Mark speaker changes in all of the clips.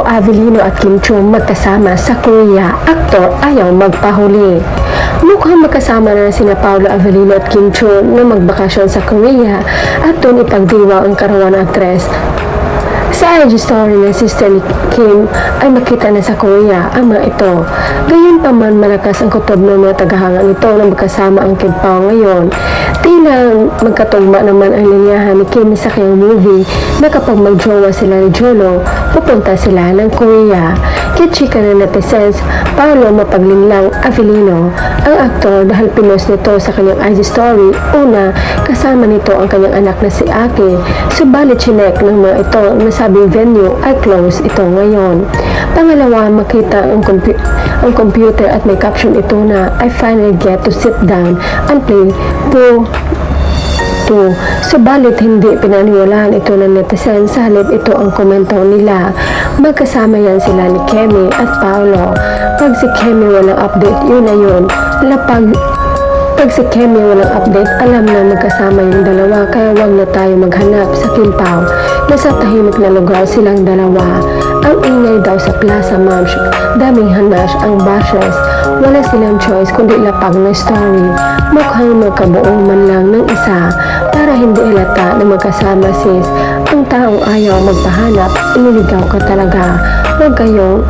Speaker 1: Paulo Avellino at Kim Chiu magkasama sa Korea. Aktor ayaw magpahuli. Mukhang magkasama na sina Paulo Avellino at Kim Chiu na magbakasyon sa Korea at doon ipagdiwa ang karawan ng aktres. Sa IG story ng sister ni Kim ay makita na sa Korea ang mga ito. Gayunpaman malakas ang kutob ng mga tagahanga nito na magkasama ang Kim Pao ngayon. Tila magkatugma naman ang linyahan ni Kim sa kanyang movie na kapag magjowa sila ni Jolo, pupunta sila ng Korea. Kitchika na netizens, Paulo mapaglinlang Avellino ang aktor dahil pinost nito sa kanyang IG story. Una, kasama nito ang kanyang anak na si Aki. Subalit chinek ng mga ito ang nasabing venue ay close ito ngayon. Pangalawa, makita ang computer at may caption ito na I finally get to sit down and play Po 2. Subalit hindi pinaniwalaan ito ng netizen, sa halip ito ang komento nila. Magkasama yan sila ni Kemi at Paulo. Pag si Kemi walang update, yun na yun. Pag si Kemi walang update, alam na magkasama yung dalawa, kaya wag na tayo maghanap sa Kim Pao. Nasa tahimik na lugar silang dalawa. Ang ingay daw sa Plaza Mamsh, daming hanash ang bashers. Wala silang choice kundi lapag na story. Mukhang magkabuong man lang ng isa para hindi ilata na magkasama sis. Ang taong ayaw magpahanap, iniligaw ka talaga. Huwag kayong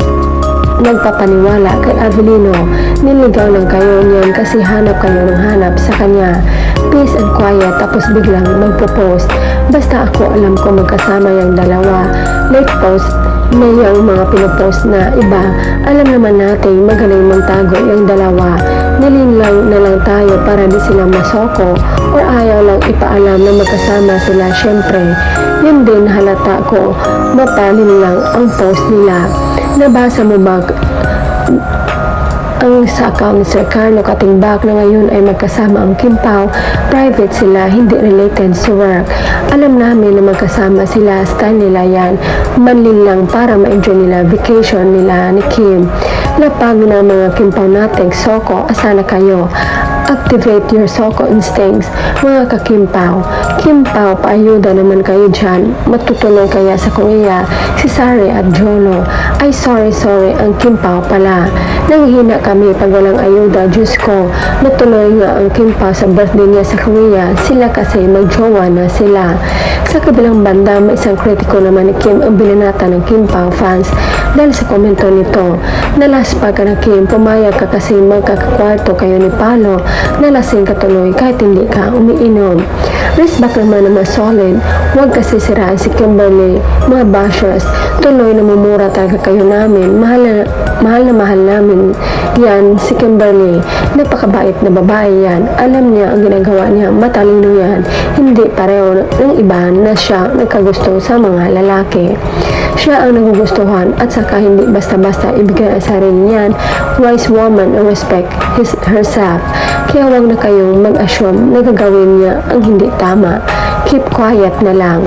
Speaker 1: nagpapaniwala kay Avellino. Niligaw lang kayo niyan kasi hanap kayo ng hanap sa kanya. Peace and quiet tapos biglang magpo-post. Basta ako alam ko magkasama yung dalawa. Late post na yung mga pinopost na iba. Alam naman natin magaling magtago yung dalawa. Nilinlang na lang tayo para di sila masoko o ayaw lang ipaalam na magkasama sila. Syempre, yun din halata ko. Mapalin lang ang post nila. Nabasa mo ba ang sa account ni Sir Carlo Katimbak na ngayon ay magkasama ang Kim Pao? Private sila, hindi related sa work. Alam namin na magkasama sila, style nila yan. Manlin lang para ma-enjoy nila vacation nila ni Kim. Lapag na mga Kim Pao natin, Soko, asana kayo. Activate your Soko instincts, mga ka-Kim Pao. Kim Pao, paayuda naman kayo dyan. Matutuloy kaya sa Korea si Sari at Jolo. Ay sorry, ang Kim Pao pala. Nanghina kami pag walang ayuda. Diyos ko, natuloy nga ang Kim Pao sa birthday niya sa Korea. Sila kasi magjowa na sila. Sa kabilang banda, may isang kritiko naman ni Kim ang binanata ng Kim Pao fans dahil sa komento nito. Nalaspa ka na Kim, pumayag ka kasi magkakakwarto kayo ni Palo. Nalasing ka tuloy kahit hindi ka umiinom. Respect naman naman solid. Huwag kasi siraan si Kimberly. Mga bashers, tuloy namumura talaga kayo namin. Mahal na mahal namin yan si Kimberly. Napakabait na babae yan. Alam niya ang ginagawa niya. Matalino yan. Hindi pareho ng iba na siya nagkagusto sa mga lalaki. Siya ang nagugustuhan at saka hindi basta-basta ibigay ang sarili niyan. Wise woman and respect herself. Kaya huwag na kayong mag-assume na gagawin niya ang hindi tama. Keep quiet na lang.